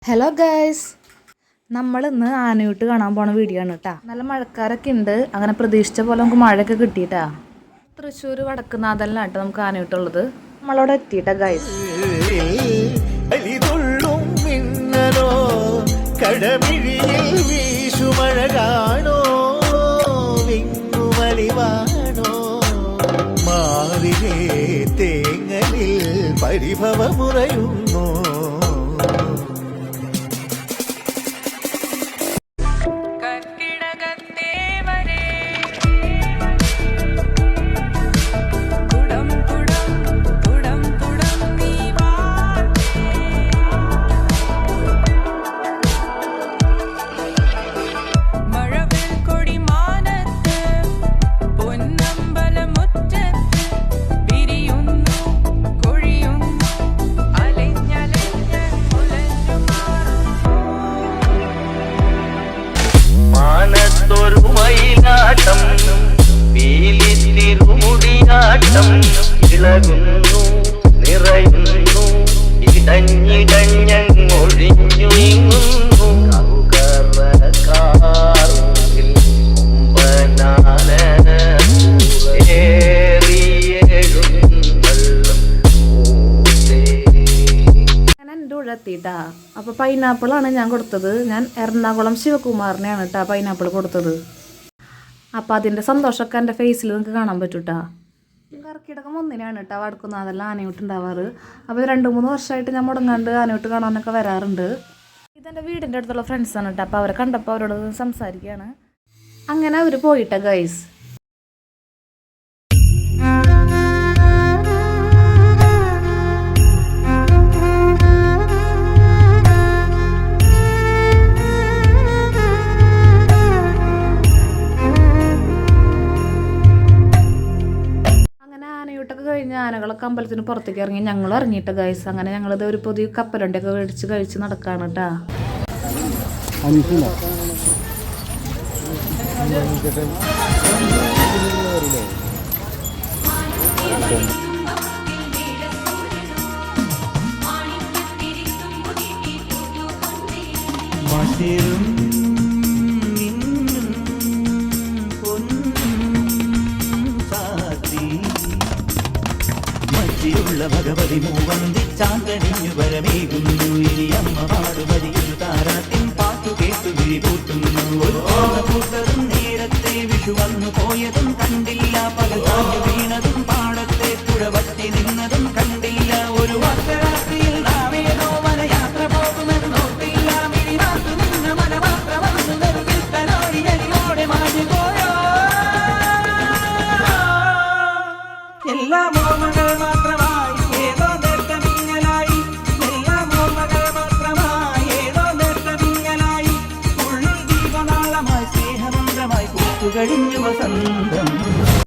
Hello guys, നമ്മളിന്ന് ആനയൂട്ട് കാണാൻ പോണ വീഡിയോ ആണ് കേട്ടോ. നല്ല മഴക്കാരൊക്കെ ഉണ്ട്. അങ്ങനെ പ്രതീക്ഷിച്ച പോലെ നമുക്ക് മഴയൊക്കെ കിട്ടിയിട്ടാ. തൃശ്ശൂർ വടക്കുന്നാഥലിലാണ് കേട്ടോ നമുക്ക് ആനയൂട്ടുള്ളത്. നമ്മളവിടെ എത്തിയിട്ടാ ഗൈസ്. പരിഭവമുറയുന്നു ൊരുമയിലാട്ടം പീലിത്തിരുമുടിയാട്ടം ഇളകുന്നു നിറയുന്നു ഇടഞ്ഞിടഞ്ഞൊഴിഞ്ഞു നീങ്ങുന്നു കറുകറക്കാറിൽ കൊമ്പനാന എൻ്റെ കൂടെ എത്തിയിട്ടാ. അപ്പോൾ പൈനാപ്പിളാണ് ഞാൻ കൊടുത്തത്. ഞാൻ എറണാകുളം ശിവകുമാറിനെയാണ് കേട്ടോ പൈനാപ്പിൾ കൊടുത്തത്. അപ്പോൾ അതിൻ്റെ സന്തോഷമൊക്കെ എൻ്റെ ഫേസിൽ നിങ്ങൾക്ക് കാണാൻ പറ്റൂട്ടാ. കറക്കിടക്കം ഒന്നിനാണ് കേട്ടോ വടക്കുന്നാഥെല്ലാം ആനയൂട്ട് ഉണ്ടാവാറ്. അപ്പോൾ 2-3 വർഷമായിട്ട് ഞാൻ മുടങ്ങാണ്ട് ആനയൂട്ട് കാണാനൊക്കെ വരാറുണ്ട്. ഇതെൻ്റെ വീടിൻ്റെ അടുത്തുള്ള ഫ്രണ്ട്സാണ് കേട്ടോ. അപ്പോൾ അവരെ കണ്ടപ്പോൾ അവരോട് സംസാരിക്കുകയാണ്. അങ്ങനെ അവർ പോയിട്ടാ ഗൈസ്. ആനയൂട്ടൊക്കെ കഴിഞ്ഞ് ആനകളൊക്കെ അമ്പലത്തിന് പുറത്തേക്ക് ഇറങ്ങി. ഞങ്ങൾ ഇറങ്ങിയിട്ട് ഗൈസ്. അങ്ങനെ ഞങ്ങളിത് ഒരു പുതിയ കപ്പലണ്ടിയൊക്കെ മേടിച്ച് കഴിച്ച് നടക്കാണ് കേട്ടാ. ഭഗവതി മൂവന്തി ചാന്തണിഞ്ഞു വരമേകുന്നു. ഇനി അമ്മ പാടുപതിയൊരു താരാട്ടിൻ പാട്ടു കേട്ടു വിഴിപൂട്ടുന്നു. ഒരു പൂത്തതും നേരത്തെ വിഷു വന്നു പോയതും കണ്ടില്ല. പകൽ താങ്ങി വീണതും പാടത്തെ പുഴവറ്റി നിന്നതും കണ്ടില്ല. ഒരു വർഷരാത്രിയിൽ നാമേതോ വനയാത്ര പോകുമെന്നോട്ടില്ല. മിഴിനാത്തു നിന്ന മന മാത്രം വന്നു നെറുകിൽ തലോടി അരിയോടെ മാഞ്ഞു പോയോ. എല്ലാം ഓർമ്മകൾ മാത്രമായി കഴിഞ്ഞു വസന്തം.